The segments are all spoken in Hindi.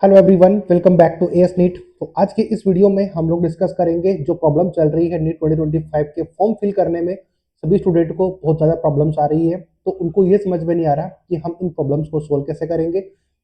Hello everyone, welcome back to A S NEET. तो आज की इस वीडियो में हम लोग डिस्कस करेंगे जो प्रॉब्लम चल रही है नीट 2025 के फॉर्म फिल करने में। सभी स्टूडेंट को बहुत ज़्यादा प्रॉब्लम्स आ रही है, तो उनको ये समझ में नहीं आ रहा कि हम इन प्रॉब्लम्स को सोल्व कैसे करेंगे,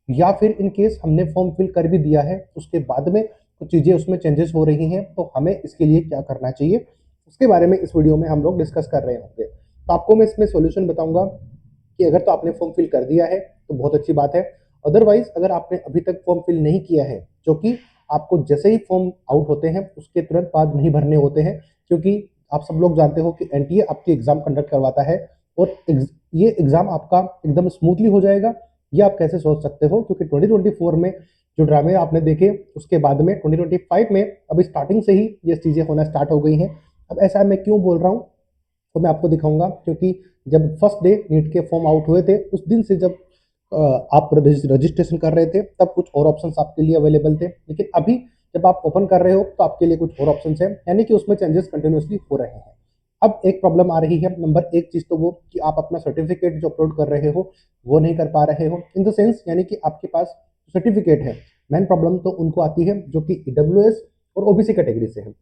या फिर इन केस हमने फॉर्म फिल कर भी दिया है उसके बाद में कुछ चीज़ें उसमें चेंजेस हो रही हैं, तो हमें इसके लिए क्या करना चाहिए, उसके बारे में इस वीडियो में हम लोग डिस्कस कर रहे होंगे। तो आपको मैं इसमें सोल्यूशन बताऊंगा कि अगर तो आपने फॉर्म फिल कर दिया है तो बहुत अच्छी बात है। अदरवाइज अगर आपने अभी तक फॉर्म फिल नहीं किया है, जो कि आपको जैसे ही फॉर्म आउट होते हैं उसके तुरंत बाद नहीं भरने होते हैं, क्योंकि आप सब लोग जानते हो कि एनटीए आपकी एग्जाम कंडक्ट करवाता है और ये एग्जाम आपका एकदम स्मूथली हो जाएगा। ये आप कैसे सोच सकते हो, क्योंकि 2024 में जो ड्रामे आपने देखे उसके बाद में 2025 में अभी स्टार्टिंग से ही ये चीज़ें होना स्टार्ट हो गई हैं। अब ऐसा मैं क्यों बोल रहा हूँ तो मैं आपको दिखाऊंगा, क्योंकि जब फर्स्ट डे नीट के फॉर्म आउट हुए थे उस दिन से जब आप रजिस्ट्रेशन कर रहे थे तब कुछ और ऑप्शंस आपके लिए अवेलेबल थे, लेकिन अभी जब आप ओपन कर रहे हो तो आपके लिए कुछ और ऑप्शंस हैं, यानी कि उसमें चेंजेस कंटिन्यूसली हो रहे हैं। अब एक प्रॉब्लम आ रही है, नंबर एक चीज़ तो वो कि आप अपना सर्टिफिकेट जो अपलोड कर रहे हो वो नहीं कर पा रहे हो, इन द सेंस यानी कि आपके पास सर्टिफिकेट है। मेन प्रॉब्लम तो उनको आती है जो कि ईडब्ल्यूएस और ओबीसी कैटेगरी से है,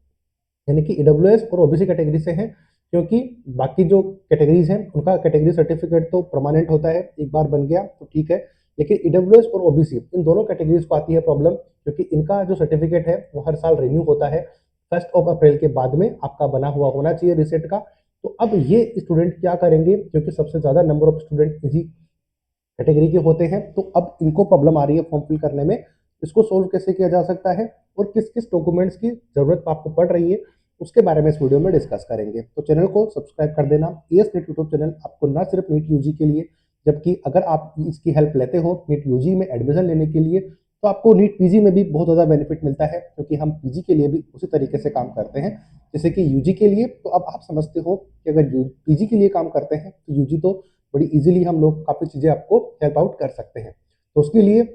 यानी कि ईडब्ल्यूएस और ओबीसी कैटेगरी से हैं, क्योंकि बाकी जो कैटेगरीज हैं उनका कैटेगरी सर्टिफिकेट तो परमानेंट होता है, एक बार बन गया तो ठीक है। लेकिन ईडब्ल्यूएस और ओबीसी इन दोनों कैटेगरीज को आती है प्रॉब्लम, क्योंकि इनका जो सर्टिफिकेट है वो हर साल रिन्यू होता है 1 अप्रैल के बाद में आपका बना हुआ होना चाहिए रिसेट का। तो अब ये स्टूडेंट क्या करेंगे, क्योंकि सबसे ज़्यादा नंबर ऑफ स्टूडेंट इसी कैटेगरी के होते हैं, तो अब इनको प्रॉब्लम आ रही है फॉर्म फिल करने में। इसको सोल्व कैसे किया जा सकता है और किस किस डॉक्यूमेंट्स की जरूरत आपको पड़ रही है, उसके बारे में इस वीडियो में डिस्कस करेंगे। तो चैनल को सब्सक्राइब कर देना। एएस नीट यूट्यूब चैनल आपको ना सिर्फ नीट यूजी के लिए, जबकि अगर आप इसकी हेल्प लेते हो नीट यूजी में एडमिशन लेने के लिए, तो आपको नीट पीजी में भी बहुत ज़्यादा बेनिफिट मिलता है, क्योंकि हम पीजी के लिए भी उसी तरीके से काम करते हैं जैसे कि यूजी के लिए। तो अब आप समझते हो कि अगर पीजी के लिए काम करते हैं तो यूजी तो बड़ी इजीली हम लोग काफ़ी चीज़ें आपको हेल्प आउट कर सकते हैं। तो उसके लिए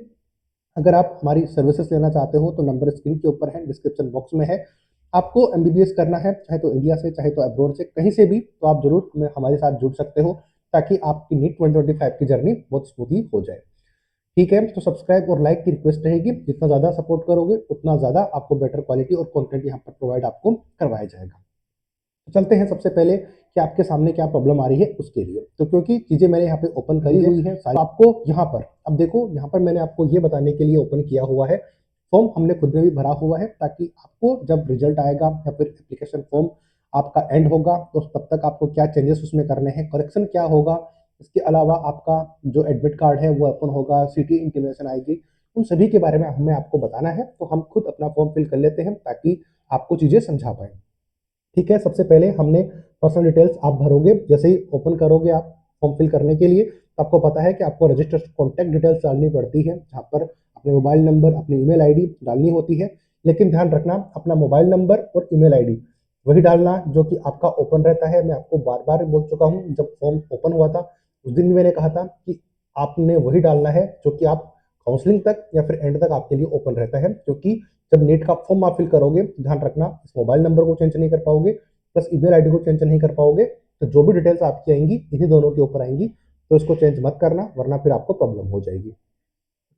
अगर आप हमारी सर्विसेज लेना चाहते हो तो नंबर स्क्रीन के ऊपर है, डिस्क्रिप्शन बॉक्स में है। आपको एमबीबीएस करना है, चाहे तो इंडिया से चाहे तो अब्रॉड से, कहीं से भी, तो आप जरूर हमारे साथ जुड़ सकते हो, ताकि आपकी नीट 2025 की जर्नी बहुत स्मूथली हो जाए। ठीक है, तो सब्सक्राइब और लाइक की रिक्वेस्ट रहेगी, जितना ज़्यादा सपोर्ट करोगे उतना ज़्यादा आपको बेटर क्वालिटी और कंटेंट यहाँ पर प्रोवाइड आपको करवाया जाएगा। चलते हैं सबसे पहले कि आपके सामने क्या प्रॉब्लम आ रही है उसके लिए। तो क्योंकि चीज़ें मैंने यहाँ पे ओपन करी हुई है सारी, आपको यहाँ पर अब देखो, यहाँ पर मैंने आपको ये बताने के लिए ओपन किया हुआ है, फॉर्म हमने खुद में भी भरा हुआ है, ताकि आपको जब रिजल्ट आएगा या फिर एप्लीकेशन फॉर्म आपका एंड होगा तो तब तक आपको क्या चेंजेस उसमें करने हैं, करेक्शन क्या होगा। इसके अलावा आपका जो एडमिट कार्ड है वो ओपन होगा, सिटी इंटीमेशन आएगी, उन सभी के बारे में हमें आपको बताना है। तो हम खुद अपना फॉर्म फिल कर लेते हैं ताकि आपको चीज़ें समझा पाए। ठीक है, सबसे पहले हमने पर्सनल डिटेल्स आप भरोगे, जैसे ही ओपन करोगे आप फॉर्म फिल करने के लिए, तो आपको पता है कि आपको रजिस्टर्ड कॉन्टैक्ट डिटेल्स डालनी पड़ती है, जहाँ पर अपने मोबाइल नंबर, अपनी ईमेल आईडी डालनी होती है। लेकिन ध्यान रखना, अपना मोबाइल नंबर और ईमेल आईडी वही डालना जो कि आपका ओपन रहता है। मैं आपको बार बार बोल चुका हूँ, जब फॉर्म ओपन हुआ था उस दिन भी मैंने कहा था कि आपने वही डालना है जो कि आप काउंसलिंग तक या फिर एंड तक आपके लिए ओपन रहता है, क्योंकि जब नीट का फॉर्म आप फिल करोगे, ध्यान रखना, इस मोबाइल नंबर को चेंज नहीं कर पाओगे, प्लस ईमेल आईडी को चेंज नहीं कर पाओगे, तो जो भी डिटेल्स आपकी आएंगी इन्हीं दोनों के ऊपर आएंगी। तो इसको चेंज मत करना, वरना फिर आपको प्रॉब्लम हो जाएगी।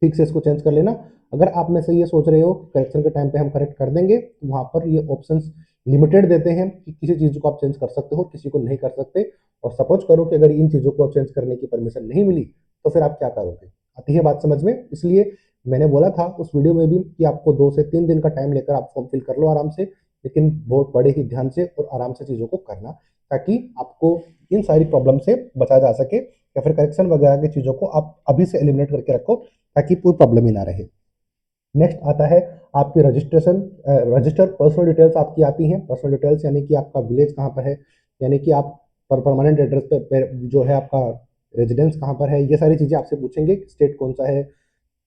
ठीक से इसको चेंज कर लेना। अगर आप में से ये सोच रहे हो करेक्शन के टाइम पे हम करेक्ट कर देंगे, तो वहाँ पर ये ऑप्शंस लिमिटेड देते हैं कि किसी चीज़ को आप चेंज कर सकते हो, किसी को नहीं कर सकते। और सपोज करो कि अगर इन चीज़ों को चेंज करने की परमिशन नहीं मिली, तो फिर आप क्या करोगे। आती है बात समझ में। इसलिए मैंने बोला था उस वीडियो में भी कि आपको 2 से 3 दिन का टाइम लेकर आप फॉर्म फिल कर लो आराम से, लेकिन बहुत बड़े ही ध्यान से और आराम से चीज़ों को करना, ताकि आपको इन सारी प्रॉब्लम से बचा जा सके, या फिर करेक्शन वगैरह की चीज़ों को आप अभी से एलिमिनेट करके रखो, ताकि कोई प्रॉब्लम ही ना रहे। नेक्स्ट आता है आपकी रजिस्ट्रेशन, रजिस्टर पर्सनल डिटेल्स आपकी आती हैं। पर्सनल डिटेल्स यानी कि आपका विलेज कहाँ पर है, यानी कि आप परमानेंट एड्रेस पे जो है आपका रेजिडेंस कहाँ पर है, ये सारी चीज़ें आपसे पूछेंगे, स्टेट कौन सा है,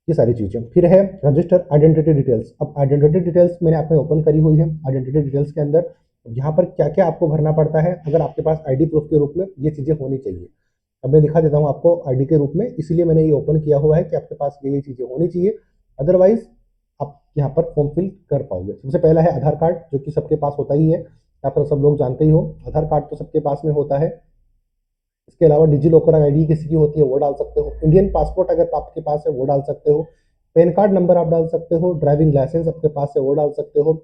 ये सारी चीज़ें। फिर है रजिस्टर आइडेंटिटी डिटेल्स। अब आइडेंटिटी डिटेल्स मैंने आपने ओपन करी हुई है। आइडेंटिटी डिटेल्स के अंदर यहाँ पर क्या क्या आपको भरना पड़ता है, अगर आपके पास आईडी प्रूफ के रूप में ये चीज़ें होनी चाहिए। अब मैं दिखा देता हूँ आपको आईडी के रूप में, इसलिए मैंने ये ओपन किया हुआ है कि आपके पास ये चीज़ें होनी चाहिए, अदरवाइज आप यहाँ पर फॉर्म फिल कर पाओगे। सबसे पहला है आधार कार्ड, जो कि सबके पास होता ही है, यहाँ पर सब लोग जानते ही हो, आधार कार्ड तो सबके पास में होता है। इसके अलावा डिजी लॉकर आईडी किसी की होती है वो डाल सकते हो, इंडियन पासपोर्ट अगर आपके पास है वो डाल सकते हो, पैन कार्ड नंबर आप डाल सकते हो, ड्राइविंग लाइसेंस आपके पास है वो डाल सकते हो,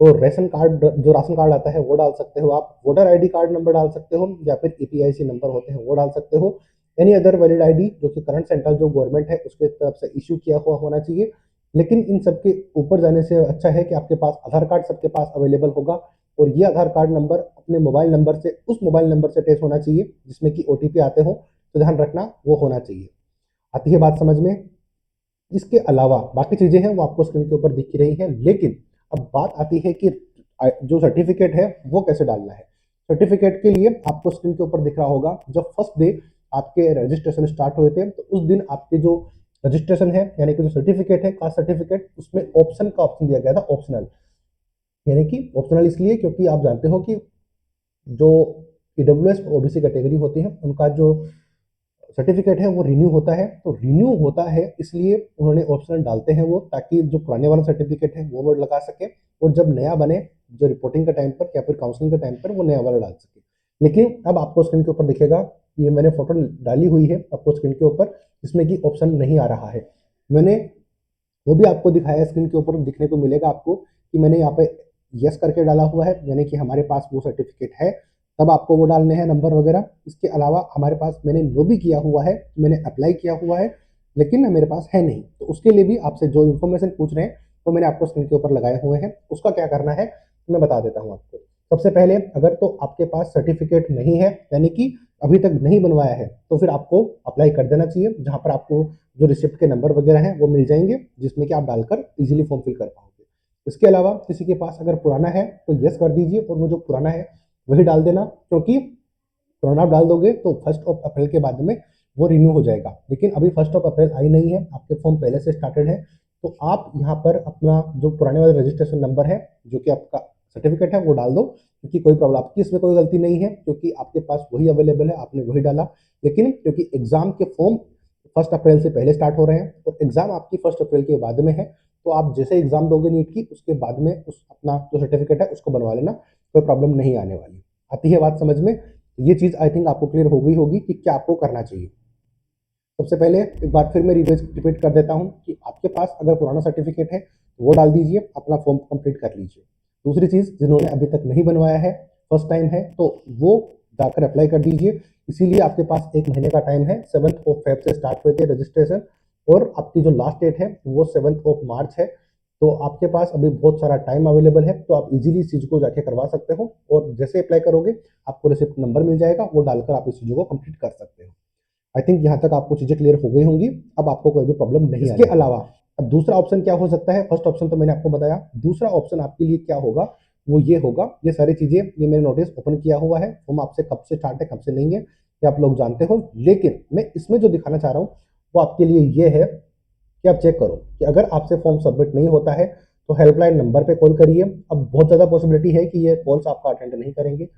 और रेशन कार्ड जो राशन कार्ड आता है वो डाल सकते हो आप, वोटर आईडी कार्ड नंबर डाल सकते हो, या फिर ईपीआईसी नंबर होते हैं वो डाल सकते हो, एनी अदर वैलिड आईडी जो कि करंट सेंट्रल जो गवर्नमेंट है उसके तरफ से इश्यू किया हुआ होना चाहिए। लेकिन इन सब के ऊपर जाने से अच्छा है कि आपके पास आधार कार्ड सबके पास अवेलेबल होगा, और ये आधार कार्ड नंबर अपने मोबाइल नंबर से उस मोबाइल नंबर से अटैच होना चाहिए जिसमें कि ओटीपी आते हो, तो ध्यान रखना वो होना चाहिए। आती है बात समझ में। इसके अलावा बाकी चीजें हैं वो आपको स्क्रीन के ऊपर दिख ही रही हैं, लेकिन अब बात आती है कि जो सर्टिफिकेट है वो कैसे डालना है। सर्टिफिकेट के लिए आपको स्क्रीन के ऊपर दिख रहा होगा, जब फर्स्ट डे आपके रजिस्ट्रेशन स्टार्ट हुए थे तो उस दिन आपके जो रजिस्ट्रेशन है यानी कि जो सर्टिफिकेट है कास्ट सर्टिफिकेट, उसमें ऑप्शन का ऑप्शन दिया गया था, ऑप्शनल। यानी कि ऑप्शनल इसलिए क्योंकि आप जानते हो कि जो ईडब्ल्यूएस ओबीसी कैटेगरी होती है उनका जो सर्टिफिकेट है वो रिन्यू होता है, तो रिन्यू होता है इसलिए उन्होंने ऑप्शनल डालते हैं वो, ताकि जो पुराने वाला सर्टिफिकेट है वो लगा सके, और जब नया बने जो रिपोर्टिंग के टाइम पर या फिर काउंसलिंग के टाइम पर वो नया वाला डाल सके। लेकिन अब आपको स्क्रीन के ऊपर दिखेगा, ये मैंने फोटो डाली हुई है आपको स्क्रीन के ऊपर, जिसमें कि ऑप्शन नहीं आ रहा है। मैंने वो भी आपको दिखाया, स्क्रीन के ऊपर दिखने को मिलेगा आपको कि मैंने यहाँ पे यस करके डाला हुआ है, यानी कि हमारे पास वो सर्टिफिकेट है, तब आपको वो डालने हैं नंबर वगैरह। इसके अलावा हमारे पास मैंने वो भी किया हुआ है, मैंने अप्लाई किया हुआ है लेकिन मेरे पास है नहीं, तो उसके लिए भी आपसे जो इन्फॉर्मेशन पूछ रहे हैं वो मैंने आपको स्क्रीन के ऊपर लगाए हुए हैं। उसका क्या करना है मैं बता देता हूँ आपको। सबसे पहले अगर तो आपके पास सर्टिफिकेट नहीं है यानी कि अभी तक नहीं बनवाया है, तो फिर आपको अप्लाई कर देना चाहिए, जहाँ पर आपको जो रिसिप्ट के नंबर वगैरह हैं वो मिल जाएंगे, जिसमें कि आप डालकर इजीली फॉर्म फिल कर पाओगे। इसके अलावा किसी के पास अगर पुराना है तो यस कर दीजिए, और वो जो पुराना है वही डाल देना, क्योंकि पुराना आप डाल दोगे तो 1 अप्रैल के बाद में वो रिन्यू हो जाएगा। लेकिन अभी 1 अप्रैल आई नहीं है, आपके फॉर्म पहले से स्टार्टेड है, तो आप यहाँ पर अपना जो पुराने वाले रजिस्ट्रेशन नंबर है जो कि आपका सर्टिफिकेट है वो डाल दो, क्योंकि कोई प्रॉब्लम आपकी इसमें कोई गलती नहीं है, क्योंकि आपके पास वही अवेलेबल है, आपने वही डाला। लेकिन क्योंकि एग्जाम के फॉर्म 1 अप्रैल से पहले स्टार्ट हो रहे हैं और एग्जाम आपकी 1 अप्रैल के बाद में है, तो आप जैसे एग्जाम दोगे नीट की उसके बाद में उस अपना जो सर्टिफिकेट है उसको बनवा लेना, कोई प्रॉब्लम नहीं आने वाली। आती है बात समझ में। ये चीज़ आई थिंक आपको क्लियर हो गई होगी कि क्या आपको करना चाहिए। सबसे पहले एक बार फिर मैं रिपीट कर देता हूँ कि आपके पास अगर पुराना सर्टिफिकेट है तो वो डाल दीजिए, अपना फॉर्म कंप्लीट कर लीजिए। दूसरी चीज़, जिन्होंने अभी तक नहीं बनवाया है, फर्स्ट टाइम है, तो वो जाकर अप्लाई कर दीजिए। इसीलिए आपके पास 1 महीने का टाइम है। 7 फेब से स्टार्ट हुए थे रजिस्ट्रेशन, और आपकी जो लास्ट डेट है वो 7 मार्च है। तो आपके पास अभी बहुत सारा टाइम अवेलेबल है, तो आप इजीली इस चीज़ को जाके करवा सकते हो, और जैसे अप्लाई करोगे आपको रिसिप्ट नंबर मिल जाएगा, वो डालकर आप इस चीज़ों को कंप्लीट कर सकते हो। आई थिंक यहाँ तक आपको चीज़ें क्लियर हो गई होंगी, अब आपको कोई भी प्रॉब्लम नहीं आएगी। इसके अलावा अब दूसरा ऑप्शन क्या हो सकता है, फर्स्ट ऑप्शन तो मैंने आपको बताया, दूसरा ऑप्शन आपके लिए क्या होगा वो ये होगा, ये सारी चीज़ें ये मैंने नोटिस ओपन किया हुआ है, फॉर्म आपसे कब से स्टार्ट है कब से नहीं है ये आप लोग जानते हो, लेकिन मैं इसमें जो दिखाना चाह रहा हूँ वो आपके लिए ये है कि आप चेक करो कि अगर आपसे फॉर्म सबमिट नहीं होता है तो हेल्पलाइन नंबर पे कॉल करिए। अब बहुत ज़्यादा पॉसिबिलिटी है कि ये कॉल्स आपका अटेंड नहीं करेंगे,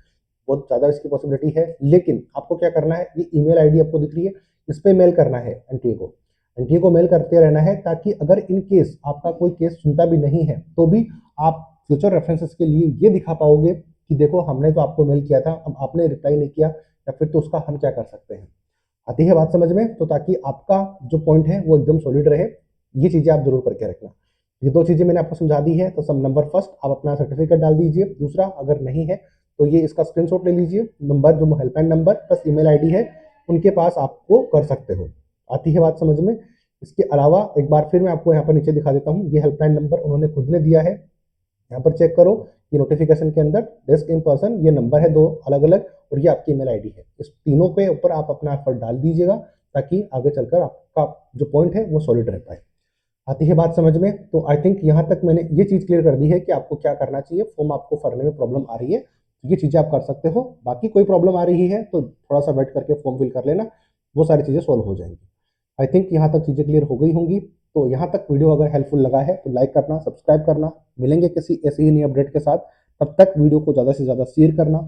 बहुत ज़्यादा इसकी पॉसिबिलिटी है, लेकिन आपको क्या करना है, ये ईमेल आईडी आपको दिख रही है, इस पे मेल करना है एनटीए को मेल करते रहना है, ताकि अगर इन केस आपका कोई केस सुनता भी नहीं है तो भी आप फ्यूचर रेफरेंसेस के लिए ये दिखा पाओगे कि देखो हमने तो आपको मेल किया था, अब आपने रिप्लाई नहीं किया, या फिर तो उसका हम क्या कर सकते हैं। आती है बात समझ में। तो ताकि आपका जो पॉइंट है वो एकदम सॉलिड रहे, ये चीज़ें आप जरूर करके रखना। ये दो चीज़ें मैंने आपको समझा दी है, तो सब नंबर फर्स्ट आप अपना सर्टिफिकेट डाल दीजिए, दूसरा अगर नहीं है तो ये इसका स्क्रीनशॉट ले लीजिए, नंबर जो helpline number plus email ID है उनके पास आपको कर सकते हो। आती है बात समझ में। इसके अलावा एक बार फिर मैं आपको यहाँ पर नीचे दिखा देता हूँ, ये हेल्पलाइन नंबर उन्होंने खुद ने दिया है, यहाँ पर चेक करो, ये नोटिफिकेशन के अंदर डेस्क इन पर्सन ये नंबर है दो अलग अलग, और ये आपकी ईमेल आईडी है, इस तीनों पे ऊपर आप अपना एफर्ट डाल दीजिएगा, ताकि आगे चलकर आपका जो पॉइंट है वो सॉलिड रह पाए। आती है बात समझ में। तो आई थिंक यहाँ तक मैंने ये चीज़ क्लियर कर दी है कि आपको क्या करना चाहिए, फॉर्म आपको भरने में प्रॉब्लम आ रही है ये चीज़ें आप कर सकते हो, बाकी कोई प्रॉब्लम आ रही है तो थोड़ा सा वेट करके फॉर्म फिल कर लेना, वो सारी चीज़ें सॉल्व हो जाएंगी। आई थिंक यहाँ तक चीज़ें क्लियर हो गई होंगी। तो यहाँ तक वीडियो अगर हेल्पफुल लगा है तो लाइक करना, सब्सक्राइब करना, मिलेंगे किसी ऐसे ही नई अपडेट के साथ, तब तक वीडियो को ज़्यादा से ज़्यादा शेयर करना,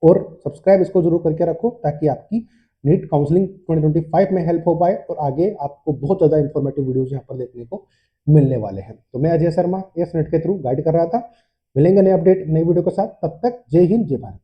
और सब्सक्राइब इसको जरूर करके रखो, ताकि आपकी नीट काउंसलिंग 2025 में हेल्प हो पाए, और आगे आपको बहुत ज़्यादा इंफॉर्मेटिव वीडियोज़ यहाँ पर देखने को मिलने वाले हैं। तो मैं अजय शर्मा एस नेट के थ्रू गाइड कर रहा था। मिलेंगे नए अपडेट नई वीडियो के साथ, तब तक जय हिंद जय भारत।